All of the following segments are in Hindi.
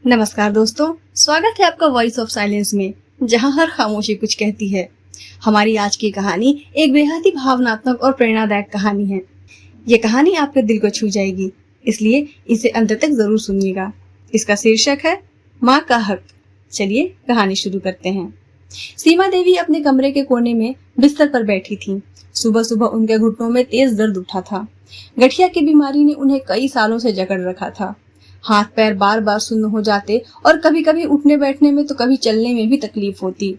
नमस्कार दोस्तों, स्वागत है आपका वॉइस ऑफ साइलेंस में, जहां हर खामोशी कुछ कहती है। हमारी आज की कहानी एक बेहद ही भावनात्मक और प्रेरणादायक कहानी है। ये कहानी आपके दिल को छू जाएगी, इसलिए इसे अंत तक जरूर सुनिएगा। इसका शीर्षक है माँ का हक। चलिए कहानी शुरू करते हैं। सीमा देवी अपने कमरे के कोने में बिस्तर पर बैठी थी। सुबह सुबह उनके घुटनों में तेज दर्द उठा था। गठिया की बीमारी ने उन्हें कई सालों से जकड़ रखा था। हाथ पैर बार बार सुन्न हो जाते और कभी कभी उठने बैठने में तो कभी चलने में भी तकलीफ होती।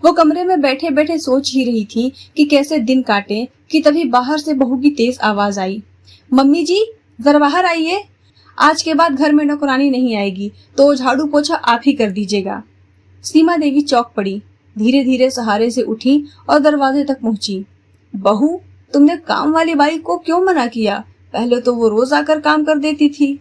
वो कमरे में बैठे बैठे सोच ही रही थी कि कैसे दिन काटे कि तभी बाहर से बहू की तेज आवाज आई, मम्मी जी जरा बाहर आइए, आज के बाद घर में नौकरानी नहीं आएगी तो झाड़ू पोछा आप ही कर दीजिएगा। सीमा देवी चौंक पड़ी, धीरे धीरे सहारे से उठी और दरवाजे तक पहुंची। बहू, तुमने काम वाली बाई को क्यों मना किया? पहले तो वो रोज आकर काम कर देती थी।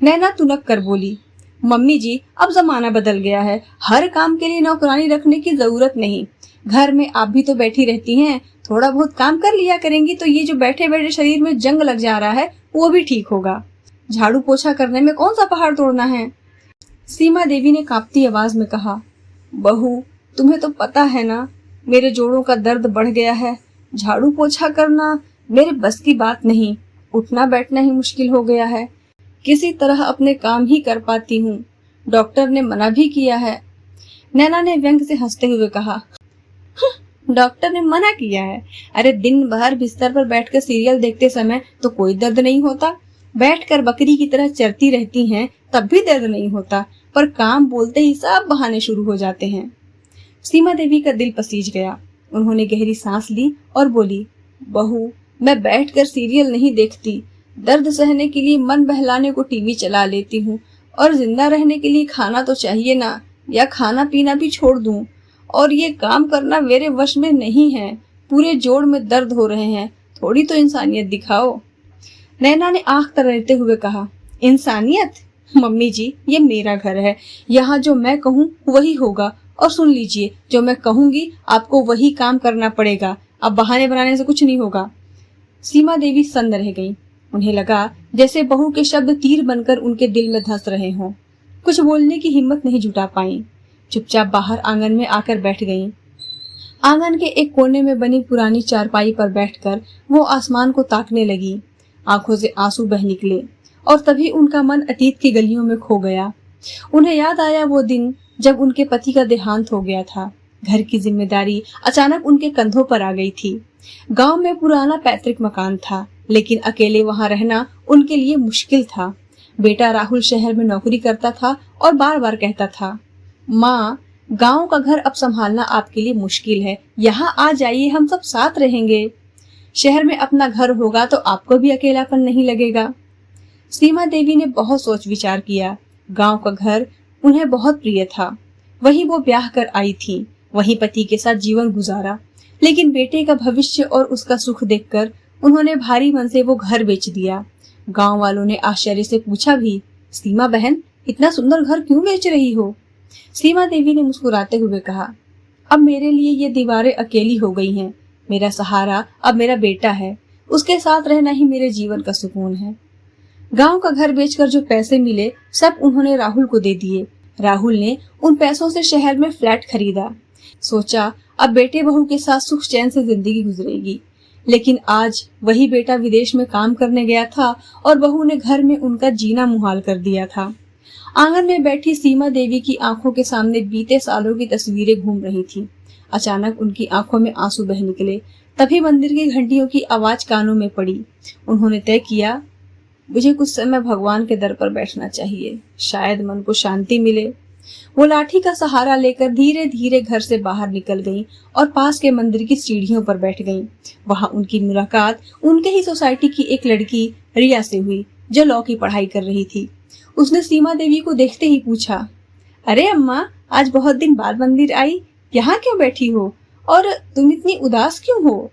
नैना तुनक कर बोली, मम्मी जी अब जमाना बदल गया है, हर काम के लिए नौकरानी रखने की जरूरत नहीं। घर में आप भी तो बैठी रहती हैं, थोड़ा बहुत काम कर लिया करेंगी तो ये जो बैठे बैठे शरीर में जंग लग जा रहा है वो भी ठीक होगा। झाड़ू पोछा करने में कौन सा पहाड़ तोड़ना है? सीमा देवी ने कांपती आवाज में कहा, बहू तुम्हें तो पता है ना, मेरे जोड़ों का दर्द बढ़ गया है। झाड़ू पोछा करना मेरे बस की बात नहीं, उठना बैठना ही मुश्किल हो गया है। किसी तरह अपने काम ही कर पाती हूँ, डॉक्टर ने मना भी किया है। नैना ने व्यंग से हंसते हुए कहा, डॉक्टर ने मना किया है? अरे दिन भर बिस्तर पर बैठकर सीरियल देखते समय तो कोई दर्द नहीं होता, बैठकर बकरी की तरह चरती रहती हैं तब भी दर्द नहीं होता, पर काम बोलते ही सब बहाने शुरू हो जाते हैं। सीमा देवी का दिल पसीज गया। उन्होंने गहरी सांस ली और बोली, बहू मैं बैठकर सीरियल नहीं देखती, दर्द सहने के लिए मन बहलाने को टीवी चला लेती हूँ, और जिंदा रहने के लिए खाना तो चाहिए ना, या खाना पीना भी छोड़ दूँ, और ये काम करना मेरे वश में नहीं है। पूरे जोड़ में दर्द हो रहे हैं, थोड़ी तो इंसानियत दिखाओ। नैना ने आंख तरेरते हुए कहा, इंसानियत? मम्मी जी ये मेरा घर है, यहाँ जो मैं कहूँ वही होगा, और सुन लीजिए जो मैं कहूँगी आपको वही काम करना पड़ेगा, अब बहाने बनाने से कुछ नहीं होगा। सीमा देवी सन्न रह गई। उन्हें लगा जैसे बहू के शब्द तीर बनकर उनके दिल में धंस रहे हों। कुछ बोलने की हिम्मत नहीं जुटा पाई, चुपचाप बाहर आंगन में आकर बैठ गईं। आंगन के एक कोने में बनी पुरानी चारपाई पर बैठकर वो आसमान को ताकने लगी। आंखों से आंसू बह निकले और तभी उनका मन अतीत की गलियों में खो गया। उन्हें याद आया वो दिन जब उनके पति का देहांत हो गया था। घर की जिम्मेदारी अचानक उनके कंधों पर आ गई थी। गांव में पुराना पैतृक मकान था, लेकिन अकेले वहां रहना उनके लिए मुश्किल था। बेटा राहुल शहर में नौकरी करता था और बार बार कहता था, माँ गांव का घर अब संभालना आपके लिए मुश्किल है, यहाँ आ जाइए, हम सब साथ रहेंगे। शहर में अपना घर होगा तो आपको भी अकेलापन नहीं लगेगा। सीमा देवी ने बहुत सोच विचार किया। गांव का घर उन्हें बहुत प्रिय था। वहीं वो ब्याह कर आई थी, वहीं पति के साथ जीवन गुजारा, लेकिन बेटे का भविष्य और उसका सुख देखकर उन्होंने भारी मन से वो घर बेच दिया। गांव वालों ने आश्चर्य से पूछा भी, सीमा बहन इतना सुंदर घर क्यों बेच रही हो? सीमा देवी ने मुस्कुराते हुए कहा, अब मेरे लिए ये दीवारें अकेली हो गई हैं। मेरा सहारा अब मेरा बेटा है, उसके साथ रहना ही मेरे जीवन का सुकून है। गांव का घर बेचकर जो पैसे मिले सब उन्होंने राहुल को दे दिए। राहुल ने उन पैसों से शहर में फ्लैट खरीदा। सोचा अब बेटे बहू के साथ सुख चैन से जिंदगी गुजरेगी, लेकिन आज वही बेटा विदेश में काम करने गया था और बहू ने घर में उनका जीना मुहाल कर दिया था। आंगन में बैठी सीमा देवी की आंखों के सामने बीते सालों की तस्वीरें घूम रही थी। अचानक उनकी आंखों में आंसू बह निकले। तभी मंदिर की घंटियों की आवाज कानों में पड़ी। उन्होंने तय किया, मुझे कुछ समय भगवान के दर पर बैठना चाहिए, शायद मन को शांति मिले। वो लाठी का सहारा लेकर धीरे धीरे घर से बाहर निकल गईं और पास के मंदिर की सीढ़ियों पर बैठ गईं। वहां उनकी मुलाकात उनके ही सोसाइटी की एक लड़की रिया से हुई, जो लॉ की पढ़ाई कर रही थी। उसने सीमा देवी को देखते ही पूछा, अरे अम्मा आज बहुत दिन बाद मंदिर आई, यहाँ क्यों बैठी हो और तुम इतनी उदास क्यों हो?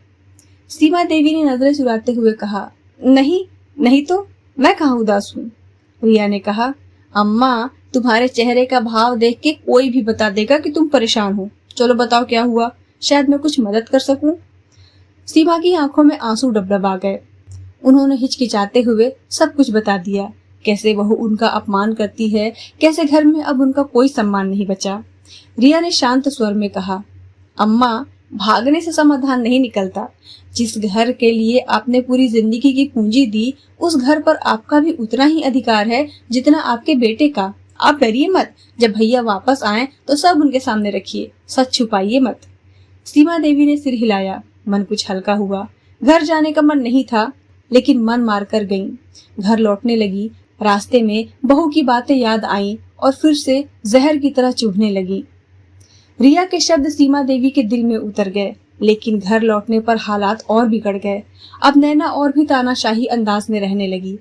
सीमा देवी ने नजरें चुराते हुए कहा, नहीं तो मैं कहाँ उदास हूँ। रिया ने कहा, अम्मा तुम्हारे चेहरे का भाव देख के कोई भी बता देगा कि तुम परेशान हो। चलो बताओ क्या हुआ, शायद मैं कुछ मदद कर सकूं। सीमा की आंखों में आंसू डबडबा गए। उन्होंने हिचकिचाते हुए सब कुछ बता दिया। कैसे बहू उनका अपमान करती है, कैसे घर में अब उनका कोई सम्मान नहीं बचा। रिया ने शांत स्वर में कहा, अम्मा, भागने से समाधान नहीं निकलता। जिस घर के लिए आपने पूरी जिंदगी की पूंजी दी, उस घर पर आपका भी उतना ही अधिकार है जितना आपके बेटे का। आप डरिए मत, जब भैया वापस आए तो सब उनके सामने रखिए, सच छुपाइए मत। सीमा देवी ने सिर हिलाया, मन कुछ हल्का हुआ। घर जाने का मन नहीं था, लेकिन मन मार कर गई। घर लौटने लगी। रास्ते में बहू की बातें याद आईं और फिर से जहर की तरह चुभने लगी। रिया के शब्द सीमा देवी के दिल में उतर गए, लेकिन घर लौटने पर हालात और बिगड़ गए। अब नैना और भी तानाशाही अंदाज में रहने लगी।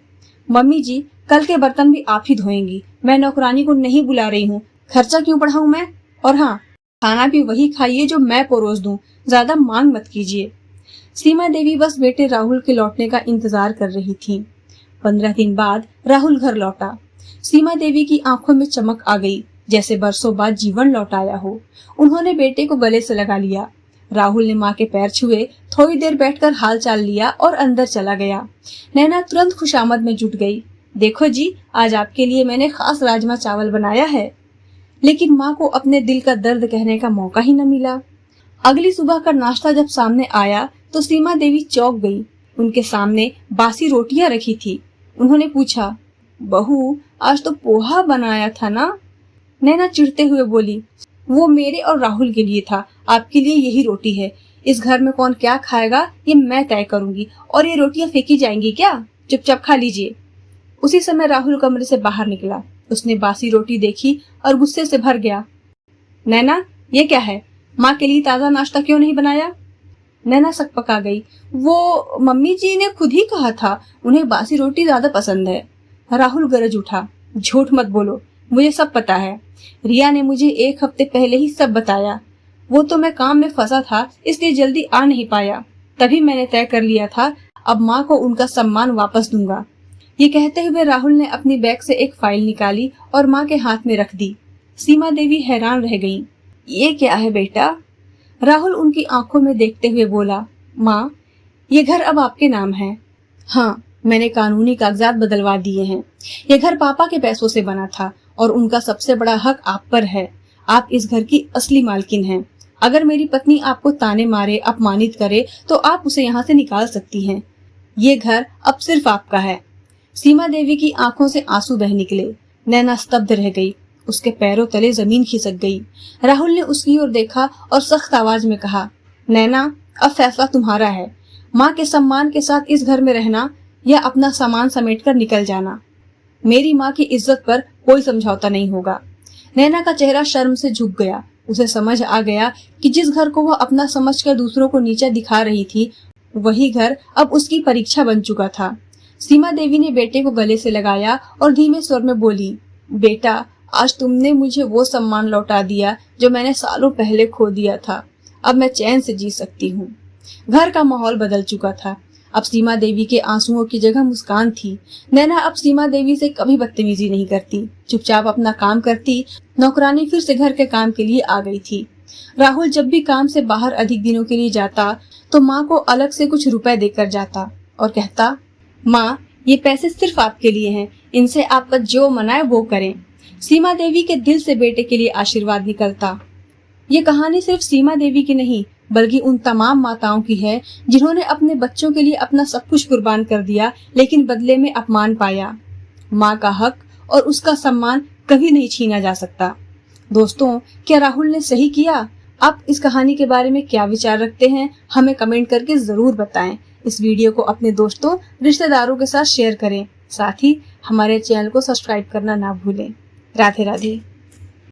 मम्मी जी, कल के बर्तन भी आप ही धोएंगी, मैं नौकरानी को नहीं बुला रही हूँ। खर्चा क्यों बढ़ाऊं मैं? और हाँ, खाना भी वही खाइए जो मैं परोस दूं, ज्यादा मांग मत कीजिए। सीमा देवी बस बेटे राहुल के लौटने का इंतजार कर रही थी। 15 दिन बाद राहुल घर लौटा। सीमा देवी की आंखों में चमक आ गई, जैसे बरसों बाद जीवन लौट आया हो। उन्होंने बेटे को गले से लगा लिया। राहुल ने माँ के पैर छुए, थोड़ी देर बैठकर हाल चाल लिया और अंदर चला गया। नैना तुरंत खुशामद में जुट गई। देखो जी, आज आपके लिए मैंने खास राजमा चावल बनाया है। लेकिन माँ को अपने दिल का दर्द कहने का मौका ही न मिला। अगली सुबह का नाश्ता जब सामने आया तो सीमा देवी चौंक गई। उनके सामने बासी रोटियां रखी थी। उन्होंने पूछा, बहू, आज तो पोहा बनाया था ना? नैना चिढ़ते हुए बोली, वो मेरे और राहुल के लिए था, आपके लिए यही रोटी है। इस घर में कौन क्या खाएगा ये मैं तय करूंगी, और ये रोटियां फेंकी जाएंगी क्या? चुपचाप खा लीजिए। उसी समय राहुल कमरे से बाहर निकला। उसने बासी रोटी देखी और गुस्से से भर गया। नैना, ये क्या है? माँ के लिए ताजा नाश्ता क्यों नहीं बनाया? नैना सकपका गई। वो मम्मी जी ने खुद ही कहा था, उन्हें बासी रोटी ज्यादा पसंद है। राहुल गरज उठा, झूठ मत बोलो, मुझे सब पता है। रिया ने मुझे 1 हफ्ते पहले ही सब बताया। वो तो मैं काम में फंसा था, इसलिए जल्दी आ नहीं पाया। तभी मैंने तय कर लिया था, अब माँ को उनका सम्मान वापस दूंगा। ये कहते हुए राहुल ने अपनी बैग से एक फाइल निकाली और माँ के हाथ में रख दी। सीमा देवी हैरान रह गईं। ये क्या है बेटा? राहुल उनकी आंखों में देखते हुए बोला, माँ, ये घर अब आपके नाम है। हाँ, मैंने कानूनी कागजात बदलवा दिए हैं। ये घर पापा के पैसों से बना था और उनका सबसे बड़ा हक आप पर है। आप इस घर की असली मालकिन हैं। अगर मेरी पत्नी आपको ताने मारे, अपमानित करे, तो आप उसे यहाँ से निकाल सकती हैं। ये घर अब सिर्फ आपका है। सीमा देवी की आंखों से आंसू बह निकले। नैना स्तब्ध रह गई। उसके पैरों तले जमीन खिसक गई। राहुल ने उसकी ओर देखा और सख्त आवाज में कहा, नैना, अब फैसला तुम्हारा है। माँ के सम्मान के साथ इस घर में रहना या अपना सामान समेटकर निकल जाना। मेरी माँ की इज्जत पर कोई समझौता नहीं होगा। नैना का चेहरा शर्म से झुक गया। उसे समझ आ गया कि जिस घर को वह अपना समझकर दूसरों को नीचा दिखा रही थी, वही घर अब उसकी परीक्षा बन चुका था। सीमा देवी ने बेटे को गले से लगाया और धीमे स्वर में बोली, बेटा, आज तुमने मुझे वो सम्मान लौटा दिया जो मैंने सालों पहले खो दिया था। अब मैं चैन से जी सकती हूँ। घर का माहौल बदल चुका था। अब सीमा देवी के आंसुओं की जगह मुस्कान थी। नैना अब सीमा देवी से कभी बदतमीजी नहीं करती, चुपचाप अपना काम करती। नौकरानी फिर से घर के काम के लिए आ गई थी। राहुल जब भी काम से बाहर अधिक दिनों के लिए जाता तो माँ को अलग से कुछ रुपए देकर जाता और कहता, माँ, ये पैसे सिर्फ आपके लिए हैं, इनसे आपका जो मनाए वो करें। सीमा देवी के दिल से बेटे के लिए आशीर्वाद निकलता। ये कहानी सिर्फ सीमा देवी की नहीं, बल्कि उन तमाम माताओं की है जिन्होंने अपने बच्चों के लिए अपना सब कुछ कुर्बान कर दिया, लेकिन बदले में अपमान पाया। माँ का हक और उसका सम्मान कभी नहीं छीना जा सकता। दोस्तों, क्या राहुल ने सही किया? आप इस कहानी के बारे में क्या विचार रखते हैं? हमें कमेंट करके जरूर बताएं। इस वीडियो को अपने दोस्तों, रिश्तेदारों के साथ शेयर करें। साथ ही हमारे चैनल को सब्सक्राइब करना ना भूलें। राधे राधे।